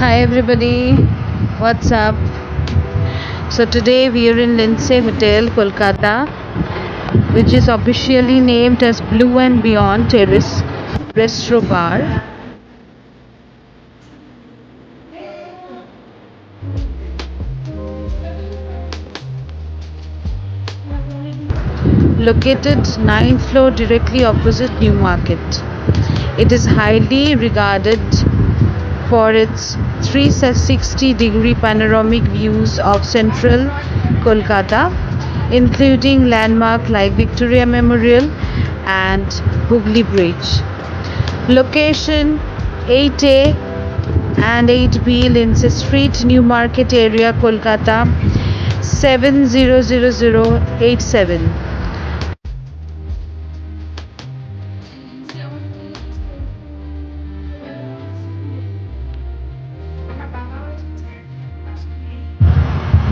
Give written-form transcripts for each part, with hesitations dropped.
Hi everybody, what's up? So today we are in Lindsay Hotel, Kolkata, which is officially named as Blue and Beyond Terrace Restro Bar. Located 9th floor directly opposite Newmarket. It is highly regarded for its 360-degree panoramic views of central Kolkata, including landmarks like Victoria Memorial and Hooghly Bridge. Location 8A and 8B Lindsay Street, Newmarket area, Kolkata 700087.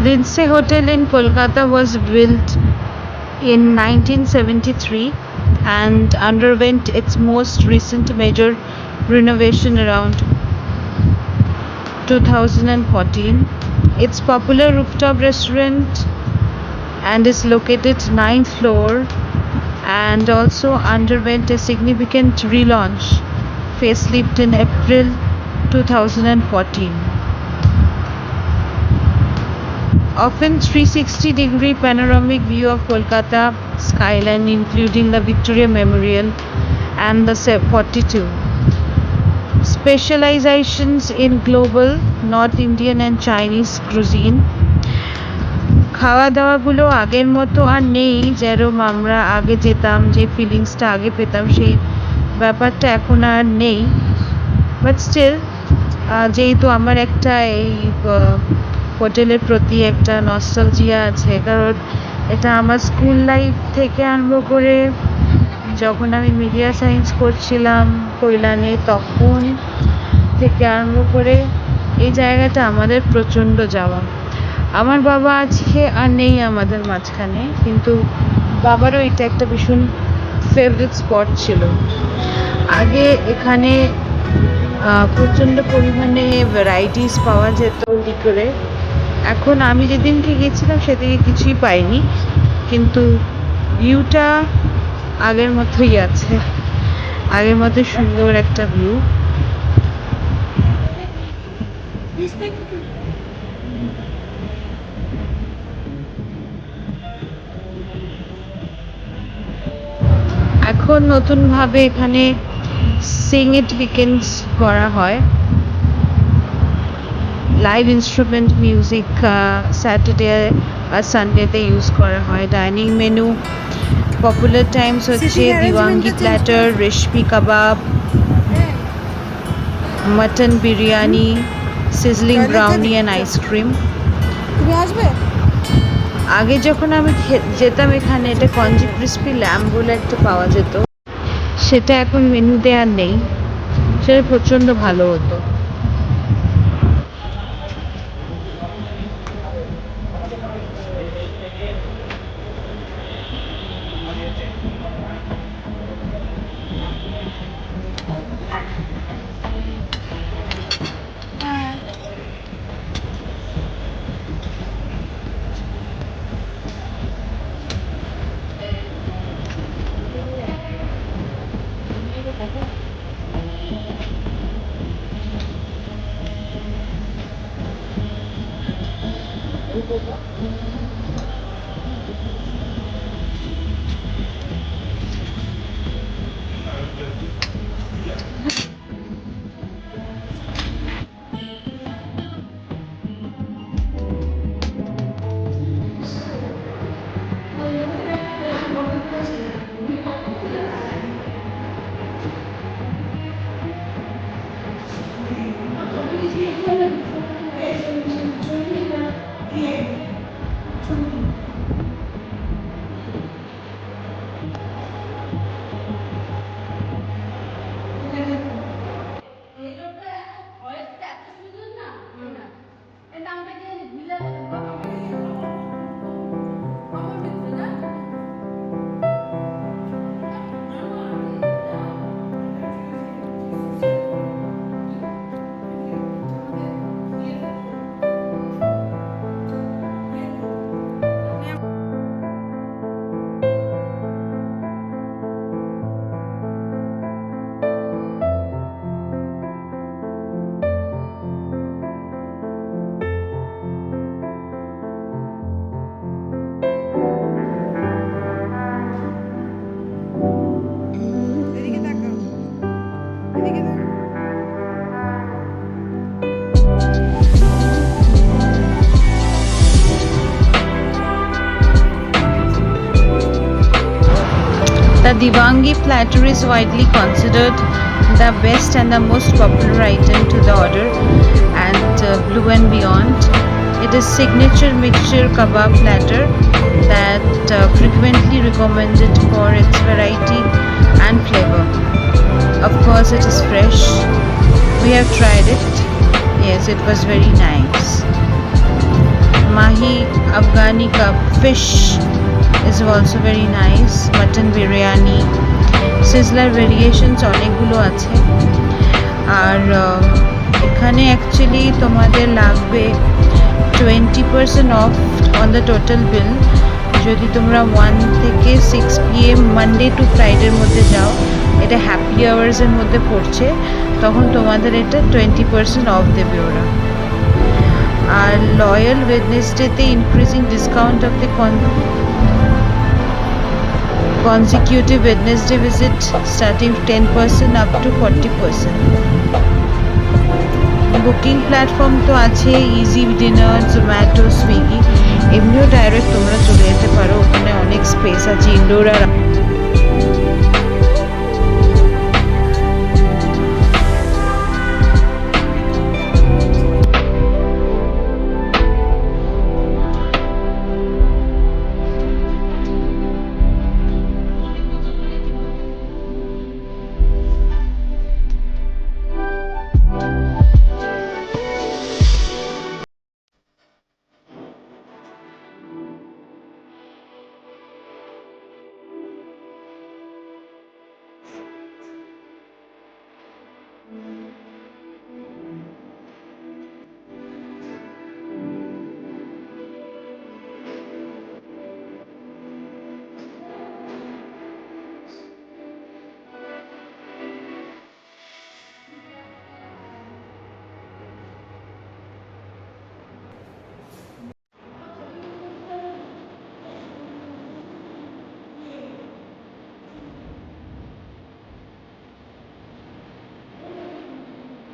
Lindsay Hotel in Kolkata was built in 1973 and underwent its most recent major renovation around 2014. It's popular rooftop restaurant and is located 9th floor and also underwent a significant relaunch facelift in April 2014. Often 360-degree panoramic view of Kolkata skyline including the Victoria Memorial and the 42. Specializations in global, North Indian and Chinese cuisine. খাওয়া দাওয়াগুলো আগের মতো আর নেই, যেরকম আমরা আগে যেতাম, যে ফিলিংসটা আগে পেতাম সেই ব্যাপারটা এখন আর নেই। বাট স্টিল যেহেতু আমার একটা এই হোটেলের প্রতি একটা নস্টালজিয়া আছে, কারণ এটা আমার স্কুল লাইফ থেকে আরম্ভ করে যখন আমি মিডিয়া সায়েন্স করছিলাম কৈলানে, তখন থেকে আরম্ভ করে এই জায়গাটা আমাদের প্রচণ্ড যাওয়া। আমার বাবা আজকে আর নেই আমাদের মাঝখানে, কিন্তু বাবারও এটা একটা ভীষণ ফেভারিট স্পট ছিল। আগে এখানে প্রচণ্ড পরিমাণে ভ্যারাইটিস পাওয়া যেত লিকরে। এখন আমি যেদিনকে গেছিলাম সেদিকে কিছুই পাইনি, কিন্তু ভিউটা আগের মতোই আছে, আগের মতো সুন্দর একটা ভিউ। এখন নতুনভাবে এখানে সিং ইট উইকেন্ডস করা হয়, লাইভ ইনস্ট্রুমেন্ট মিউজিক স্যাটারডে আর সানডেতে ইউজ করা হয়। ডাইনিং মেনু পপুলার টাইমস হচ্ছে Deewangi platter, reshmi kebab, mutton biryani, sizzling brownie and ice cream. আগে যখন আমি যেতাম এখানে, এটা কঞ্জি ক্রিস্পি ল্যাম্ব বলে একটা পাওয়া যেত, সেটা এখন মেনুতে আর নেই, সেটা প্রচণ্ড ভালো হতো। Divangi platter is widely considered the best and the most popular item to the order at Blue and Beyond. It is signature mixture kebab platter that frequently recommended for its variety and flavor. Of course, it is fresh. We have tried it. Yes, it was very nice. Mahi Afghani cup fish is also very nice. Mutton biryani, sizzler variations অনেকগুলো আছে। আর এখানে actually তোমাদের লাগবে 20% of on the total bill যদি তোমরা 1 থেকে 6 PM Monday to ফ্রাইডের মধ্যে যাও। এটা হ্যাপি আওয়ার্সের মধ্যে পড়ছে, তখন তোমাদের এটা 20% অফ দেবে ওরা। আর লয়াল ওয়েডনেসডেতে increasing discount of the consecutive Wednesday visit starting 10% up to 40%. Booking platform তো আছে, ইজি ডিনার, জোম্যাটো, সুইগি। এমনিও ডাইরেক্ট তোমরা চলে যেতে পারো, ওখানে অনেক স্পেস আছে ইনডোর আর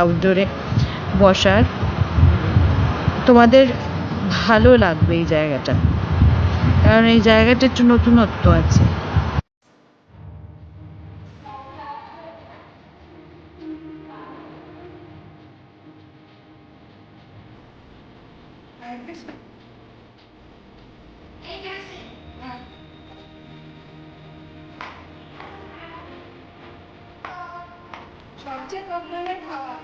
আউটডোরে বসার। তোমাদের ভালো লাগবে এই জায়গাটা, কারণ এই জায়গাটা একটু নতুনত্ব আছে। সবচেয়ে প্রবলেমের খাওয়া।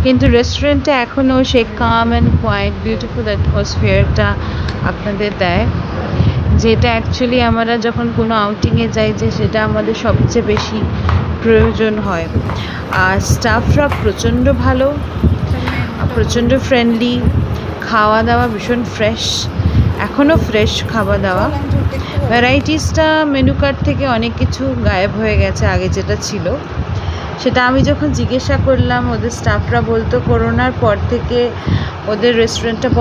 কিন্তু রেস্টুরেন্টটা এখনও সেই কাম অ্যান্ড কোয়াইট বিউটিফুল অ্যাটমসফিয়ারটা আপনাদের দেয়, যেটা অ্যাকচুয়ালি আমরা যখন কোনো আউটিংয়ে যাই যে সেটা আমাদের সবচেয়ে বেশি প্রয়োজন হয়। আর স্টাফরা প্রচণ্ড ভালো, প্রচণ্ড ফ্রেন্ডলি, খাওয়া দাওয়া ভীষণ ফ্রেশ, এখনও ফ্রেশ খাওয়া দাওয়া। ভ্যারাইটিসটা মেনু কার্ড থেকে অনেক কিছু গায়েব হয়ে গেছে আগে যেটা ছিল। সেটা আমি যখন জিজ্ঞাসা করলাম, ওদের স্টাফরা বলতো করোনার পর থেকে ওদের রেস্টুরেন্টটা